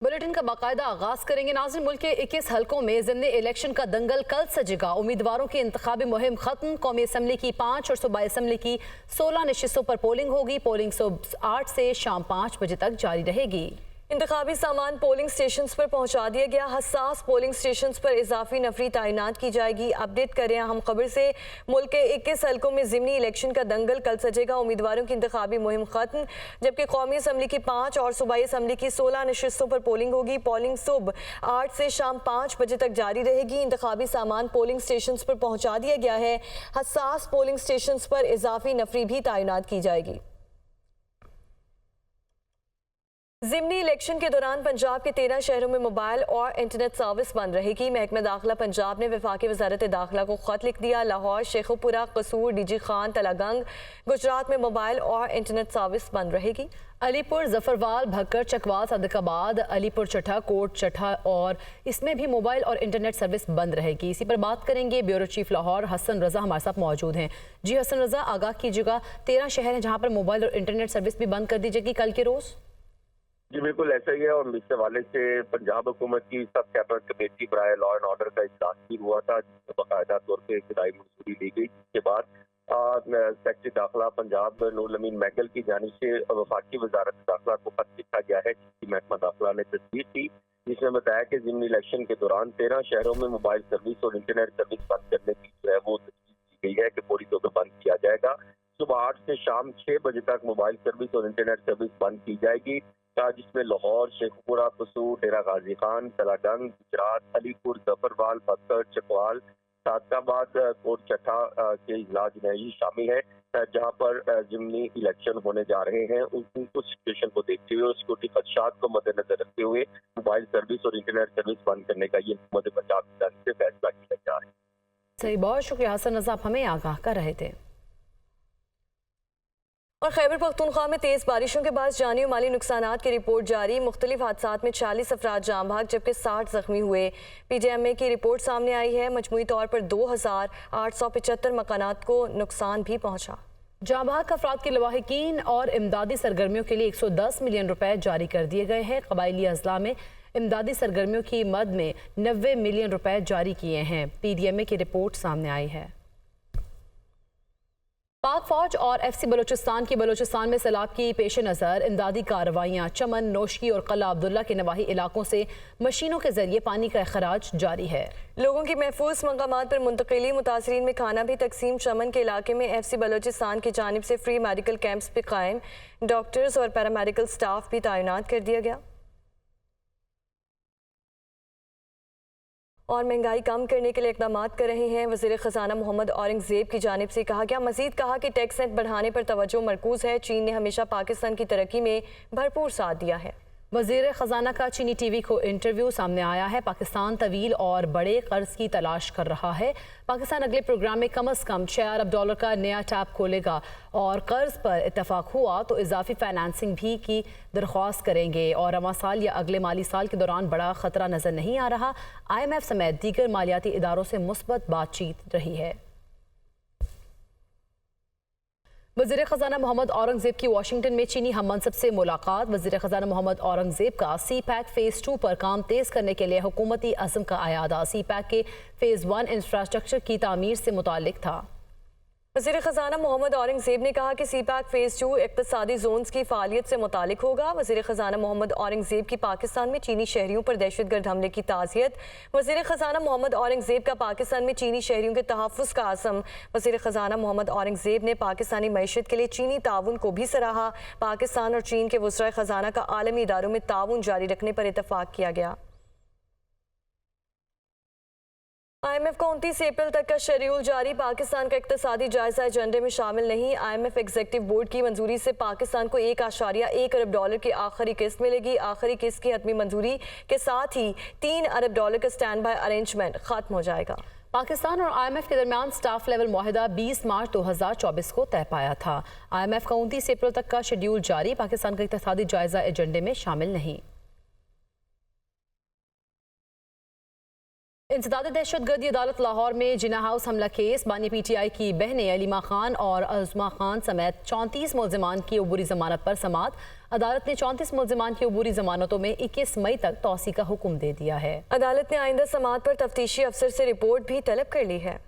Bulletin का बाकायदा आगाज करेंगे। नाज़रीन, मुल्क के 21 हलकों में ज़िमनी इलेक्शन का दंगल कल सजेगा। उम्मीदवारों की इंतखाबी मुहिम खत्म। कौमी असम्बली की 5 और सूबाई असम्बली की 16 नशिस्तों पर पोलिंग होगी। पोलिंग सुबह 8 से शाम 5 बजे तक जारी रहेगी। इंतखाबी सामान पोलिंग स्टेशंस पर पहुंचा दिया गया। हसास पोलिंग स्टेशंस पर इजाफी नफरी तैनात की जाएगी। अपडेट कर रहे हैं हम खबर से। मुल्क के 21 हलकों में ज़िमनी इलेक्शन का दंगल कल सजेगा। उम्मीदवारों की इंतखाबी मुहिम खत्म, जबकि कौमी असम्बली की 5 और सूबाई असम्बली की 16 नशिस्तों पर पोलिंग होगी। पोलिंग सुबह 8 से शाम 5 बजे तक जारी रहेगी। इंतखाबी सामान पोलिंग स्टेशंस पर पहुंचा दिया गया है। हसास पोलिंग स्टेशंस पर इजाफी नफरी भी तैनात की जाएगी। ज़िमनी इलेक्शन के दौरान पंजाब के 13 शहरों में मोबाइल और इंटरनेट सर्विस बंद रहेगी। महकमा दाखिला पंजाब ने वफाकी वजारत दाखिला को खत लिख दिया। लाहौर, शेखुपुरा, कसूर, डीजी खान, तलागंग, गुजरात में मोबाइल और इंटरनेट सर्विस बंद रहेगी। अलीपुर, जफरवाल, भक्कर, चकवाल, सदकाबाद, अलीपुर चट्ठा, कोट चट्ठा और इसमें भी मोबाइल और इंटरनेट सर्विस बंद रहेगी। इसी पर बात करेंगे। ब्यूरो चीफ लाहौर हसन रजा हमारे साथ मौजूद हैं। जी हसन रजा, आगाह कीजिएगा। 13 शहर हैं जहाँ पर मोबाइल और इंटरनेट सर्विस भी बंद कर दी जाएगी कल के रोज़। जी बिल्कुल ऐसा ही है, और इस हवाले से पंजाब हुकूमत की सब कैबिनेट कमेटी बराए लॉ एंड ऑर्डर का इजलास भी हुआ था, जिसमें बाकायदा तौर पर इब्तदाई मंजूरी ली गई। जिसके बाद सेक्रेटरी दाखिला पंजाब नूर अमीन महगल की जानिब से वफाकी वजारत दाखिला को खत लिखा गया है, जिसकी महकमा दाखिला ने तस्दीक की, जिसमें बताया कि ज़िमनी इलेक्शन के दौरान 13 शहरों में मोबाइल सर्विस और इंटरनेट सर्विस बंद करने की जो है वो तस्दीक की गई है कि पूरी तौर पर बंद किया जाएगा। सुबह 8 से शाम 6 बजे तक मोबाइल सर्विस और इंटरनेट सर्विस बंद की जाएगी, जिसमें लाहौर, शेखपुरा, कसूर, डेरा गाजी खान, तलागंग, गुजरात, अलीपुर, जफरवाल, भक्कर, चकवाल, सादकाबाद, कोट चट्ठा के इजला जो है ये शामिल है, जहां पर ज़िमनी इलेक्शन होने जा रहे हैं। उस सिचुएशन को देखते हुए और सिक्योरिटी खदशात को मद्देनजर रखते हुए मोबाइल सर्विस और इंटरनेट सर्विस बंद करने का ये हुकूमत पंजाब की जानिब से फैसला किया जा रहा है। सही, बहुत शुक्रिया हसन रजा, आप हमें आगाह कर रहे थे। और खैबर पख्तूनख्वा में तेज़ बारिशों के बाद जानी और माली नुकसानात की रिपोर्ट जारी। मुख्तलिफ हादसात में 40 अफराद जाम भाग जबकि 60 जख्मी हुए। PJMA की रिपोर्ट सामने आई है। मजमूई तौर पर 2875 मकानात को नुकसान भी पहुंचा। जाम भाग अफराद के लवाहिकीन और इमदादी सरगर्मियों के लिए 110 मिलियन रुपए जारी कर दिए गए हैं। कबायली अजला में इमदादी सरगर्मियों की मद में 90 मिलियन रुपए जारी किए हैं। PDMA की रिपोर्ट सामने आई है। पाक फौज और FC बलूचिस्तान की बलूचिस्तान में सैलाब की पेश नज़र इमदादी कार्रवाइयाँ चमन, नोशकी और कला अब्दुल्ला के नवाही इलाकों से मशीनों के जरिए पानी का अखराज जारी है। लोगों की महफूज मकामात पर मुंतकिली, मुतासरीन में खाना भी तकसीम। चमन के इलाके में FC बलूचिस्तान की जानिब से फ्री मेडिकल कैंप्स भी कायम। डॉक्टर्स और पैरामेडिकल स्टाफ भी तैनात कर दिया गया। और महंगाई कम करने के लिए इक़दाम कर रहे हैं। वज़ीर ख़ज़ाना मोहम्मद औरंगज़ेब की जानिब से कहा गया। मज़ीद कहा कि टैक्स नेट बढ़ाने पर तवज्जो मरकूज़ है। चीन ने हमेशा पाकिस्तान की तरक्की में भरपूर साथ दिया है। वज़ीर ख़ज़ाना का चीनी TV को इंटरव्यू सामने आया है। पाकिस्तान तवील और बड़े कर्ज की तलाश कर रहा है। पाकिस्तान अगले प्रोग्राम में कम अज़ कम $6 अरब का नया टैप खोलेगा और कर्ज पर इत्तफाक हुआ तो इजाफी फाइनेंसिंग भी की दरख्वास्त करेंगे। और रवां साल या अगले माली साल के दौरान बड़ा ख़तरा नज़र नहीं आ रहा। IMF समेत दीगर मालियाती इदारों से मुस्बत बातचीत रही है। वज़ीर ख़ज़ाना मोहम्मद औरंगज़ेब की वाशिंगटन में चीनी हम मनसब से मुलाकात। वज़ीर ख़ज़ाना मोहम्मद औरंगज़ेब का CPEC फ़ेज़ 2 पर काम तेज़ करने के लिए हुकूमती अज़्म का अयादा। CPEC के फ़ेज़ 1 इंफ्रास्ट्रक्चर की तामीर से मुताल्लिक था। वज़ीर ख़ज़ाना मोहम्मद औरंगज़ेब ने कहा कि CPEC फ़ेज़ 2 इक़्तिसादी ज़ोन्स की फ़ालियत से मुताल्लिक होगा। वज़ीर ख़ज़ाना मोहम्मद औरंगज़ेब की पाकिस्तान में चीनी शहरियों पर दहशतगर्द हमले की ताज़ियत। वज़ीर ख़ज़ाना मोहम्मद औरंगज़ेब का पाकिस्तान में चीनी शहरियों के तहफ़्फ़ुज़ का आज़म। वज़ीर ख़ज़ाना मोहम्मद औरंगज़ेब ने पाकिस्तानी मईशत के लिए चीनी ताउन को भी सराहा। पाकिस्तान और चीन के वज़राए ख़ज़ाना का आलमी इदारों में ताउन जारी रखने पर इत्तफ़ाक़ किया गया। IMF का 29 अप्रैल तक का शेड्यूल जारी। पाकिस्तान का इक़्तिसादी जायजा एजेंडे में शामिल नहीं। IMF एग्जीक्यूटिव बोर्ड की मंजूरी से पाकिस्तान को $1.1 अरब की आखिरी किस्त मिलेगी। आखिरी किस्त की हतमी मंजूरी के साथ ही $3 अरब का स्टैंड बाय अरेंजमेंट खत्म हो जाएगा। पाकिस्तान और IMF के दरमियान स्टाफ लेवल मुआहिदा 20 मार्च 2024 को तय पाया था। IMF का 29 अप्रैल तक का शेड्यूल जारी। पाकिस्तान का इक़्तिसादी जायजा एजेंडे में शामिल नहीं। इंसदाद दहशतगर्दी अदालत लाहौर में जिना हाउस हमला केस बानी PTI की बहनें अलीमा खान और अज़मा खान समेत 34 मुल्ज़िमान की अबूरी जमानत पर समाअत। अदालत ने 34 मुल्ज़िमान की अबूरी जमानतों में 21 मई तक तौसी का हुक्म दे दिया है। अदालत ने आइंदा समाअत पर तफ्तीशी अफसर से रिपोर्ट भी तलब कर ली है।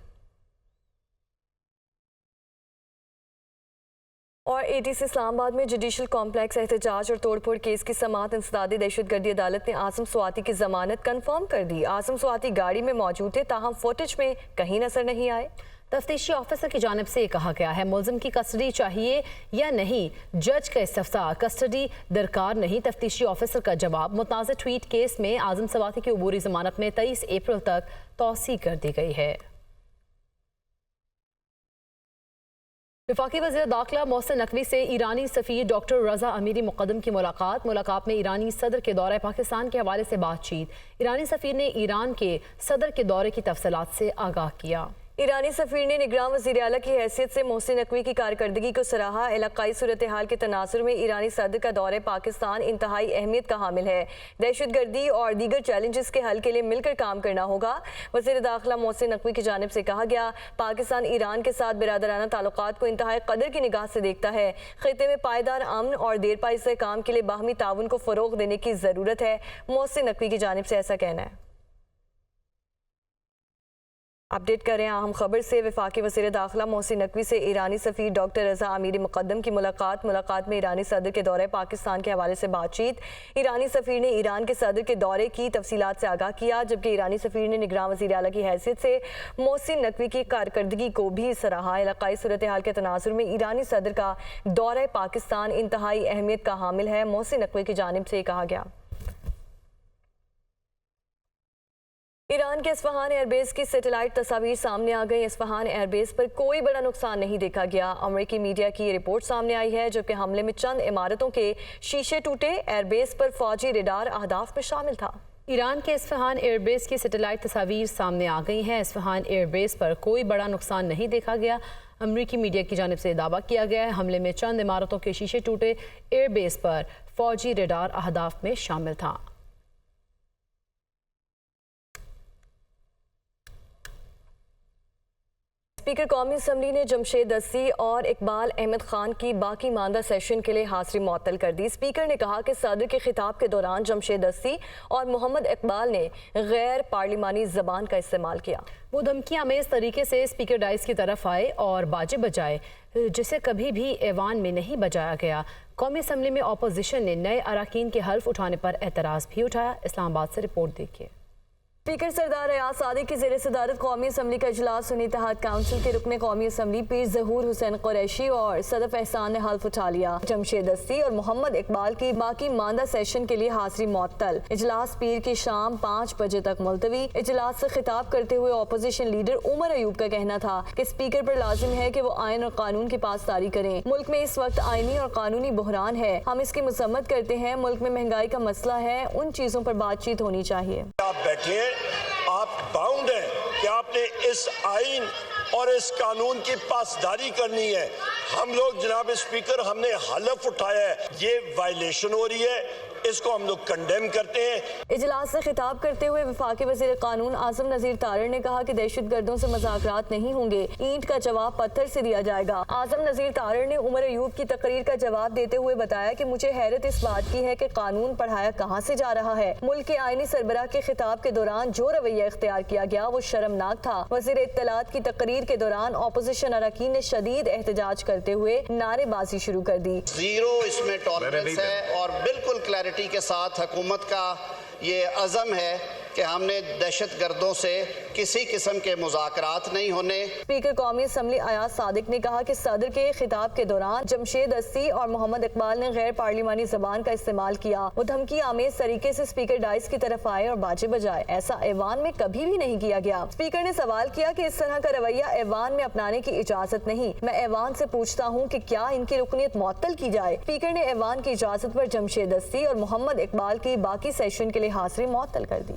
और ATC इस्लामाबाद में जुडिशल कॉम्प्लेक्स एहतजाज और तोड़फोड़ केस की समाअत। इंसदादी दहशतगर्दी अदालत ने आसिम स्वाति की जमानत कंफर्म कर दी। आसिम स्वाति गाड़ी में मौजूद थे, ताहम फुटेज में कहीं नजर नहीं आए। तफ्तीशी ऑफिसर की जानिब से कहा गया है मुल्ज़िम की कस्टडी चाहिए या नहीं, जज का इस्तफ्सार, कस्टडी दरकार नहीं। तफ्तीशी ऑफिसर का जवाब, मुतनाज़ ट्वीट केस में आज़म स्वाति की अबूरी जमानत में 23 अप्रैल तक तौसी कर दी गई है। वफाकी वज़ीर दाखिला मोहसिन नकवी से ईरानी सफ़ीर डॉक्टर रज़ा अमीरी मुक़द्दम की मुलाकात में ईरानी सदर के दौरे पाकिस्तान के हवाले से बातचीत। ईरानी सफ़ीर ने ईरान के सदर के दौरे की तफसीलात से आगाह किया। ईरानी सफ़ीर ने निगरान वज़ीर आला की हैसियत से मोहसिन नकवी की कारकर्दगी को सराहा। इलाक़ाई सूरत हाल के तनाजुर में ईरानी सदर का दौरे पाकिस्तान इंतहाई अहमियत का हामिल है। दहशतगर्दी और दीगर चैलेंजेस के हल के लिए मिलकर काम करना होगा। वज़ीर दाखिला मोहसिन नकवी की जानिब से कहा गया, पाकिस्तान ईरान के साथ बिरादराना ताल्लुकात को इंतहाई कदर की निगाह से देखता है। खित्ते में पायदार अमन और देरपा इस्तेहकाम के लिए बाहमी ताउन को फ़रोग़ देने की ज़रूरत है। मोहसिन नकवी की जानिब से ऐसा कहना है। अपडेट करें अहम खबर से। वफाकी वज़ीर दाखिला मोहसिन नकवी से ईरानी सफ़ीर डॉक्टर रज़ा अमीरी मुक़द्दम की मुलाकात में ईरानी सदर के दौरे पाकिस्तान के हवाले से बातचीत। ईरानी सफ़ीर ने ईरान के सदर के दौरे की तफसीलात से आगाह किया, जबकि ईरानी सफ़ीर ने निगरान वज़ीर आला की हैसियत से मोहसिन नकवी की कारकर्दगी को भी सराहा। इलाक़ाई सूरत हाल के तनाजुर में ईरानी सदर का दौरा पाकिस्तान इंतहाई अहमियत का हामिल है। मोहसिन नकवी की जानिब से कहा गया। ईरान के इस्फहान एयरबेस की सैटेलाइट तस्वीर सामने आ गई। इस्फहान एयरबेस पर कोई बड़ा नुकसान नहीं देखा गया। अमेरिकी मीडिया की ये रिपोर्ट सामने आई है, जबकि हमले में चंद इमारतों के शीशे टूटे। एयरबेस पर फौजी रेडार अहदाफ में शामिल था। ईरान के इस्फहान एयरबेस की सैटेलाइट तस्वीर सामने आ गई हैं। इस्फहान एयरबेस पर कोई बड़ा नुकसान नहीं देखा गया। अमेरिकी मीडिया की जानिब से दावा किया गया है हमले में चंद इमारतों के शीशे टूटे। एयरबेस पर फौजी रेडार अहदाफ में शामिल था। स्पीकर कौमी असम्बली ने जमशेद अस्सी और इकबाल अहमद खान की बाकी मानदा सेशन के लिए हाजिरी मुअत्तल कर दी। स्पीकर ने कहा कि सदर के खिताब के दौरान जमशेद अस्सी और मोहम्मद इकबाल ने गैर पार्लिमानी जबान का इस्तेमाल किया। वो धमकी आमेज तरीके से स्पीकर डाइस की तरफ आए और बाजे बजाए, जिसे कभी भी ऐवान में नहीं बजाया गया। कौमी असम्बली में अपोजिशन ने नए अराकीन के हल्फ उठाने पर एतराज़ भी उठाया। इस्लामाबाद से रिपोर्ट देखिए। स्पीकर सरदार अयाज सादिक की ज़ेर सदारत कौमी असम्बली का इजलास सुन्नी इत्तेहाद काउंसिल के रुकने कौमी असम्बली पीर ज़हूर हुसैन कुरैशी और सदफ एहसान ने हल्फ उठा लिया। जमशेद अस्सी और मोहम्मद इकबाल की बाकी मानदा सेशन के लिए हाजिरी मुअत्तल। इजलास पीर की शाम 5 बजे तक मुलतवी। इजलास से खिताब करते हुए अपोजिशन लीडर उमर अयूब का कहना था कि स्पीकर पर लाजिम है कि वो आइन और कानून की पासदारी करें। मुल्क में इस वक्त आइनी और कानूनी बहरान है, हम इसकी मजम्मत करते हैं। मुल्क में महंगाई का मसला है, उन चीज़ों पर बातचीत होनी चाहिए। आप बैठिए, आप बाउंड हैं कि आपने इस आइन और इस कानून की पासदारी करनी है। हम लोग जनाब स्पीकर हमने हलफ उठाया है, ये वायलेशन हो रही है, इसको हम लोग कंडेम करते हैं। इजलास से खिताब करते हुए वफाकी वज़ीर कानून आज़म नज़ीर तारड़ ने कहा कि दहशतगर्दों से मज़ाकरात नहीं होंगे, ईंट का जवाब पत्थर से दिया जाएगा। आज़म नज़ीर तारड़ ने उमर अयूब की तकरीर का जवाब देते हुए बताया कि मुझे हैरत इस बात की है कि कानून पढ़ाया कहाँ से जा रहा है। मुल्क के आईनी सरबराह के खिताब के दौरान जो रवैया इख्तियार किया गया वो शर्मनाक था। वज़ीर इत्तलात की तकरीर के दौरान अपोजिशन अरकान ने शदीद एहतजाज करते हुए नारेबाजी शुरू कर दी। जीरो इसमें टॉलरेंस है और बिल्कुल क्लैरिटी के साथ हुकूमत का ये अज़म है कि हमने दहशत गर्दों से किसी किस्म के मुज़ाकरात नहीं होने। स्पीकर कौमी असम्बली अयाज सादिक ने कहा कि सदर के खिताब के दौरान जमशेद अस्सी और मोहम्मद इकबाल ने गैर पार्लिमानी जबान का इस्तेमाल किया। वो धमकी आमेज तरीके से स्पीकर डाइस की तरफ आए और बाजे बजाए, ऐसा ऐवान में कभी भी नहीं किया गया। स्पीकर ने सवाल किया कि इस तरह का रवैया ऐवान में अपनाने की इजाजत नहीं। मैं ऐवान से पूछता हूँ कि क्या इनकी रुकनीत मुअत्तल की जाए। स्पीकर ने ऐवान की इजाजत पर जमशेद अस्सी और मोहम्मद इकबाल की बाकी सेशन के लिए हाजिरी मुअत्तल कर दी।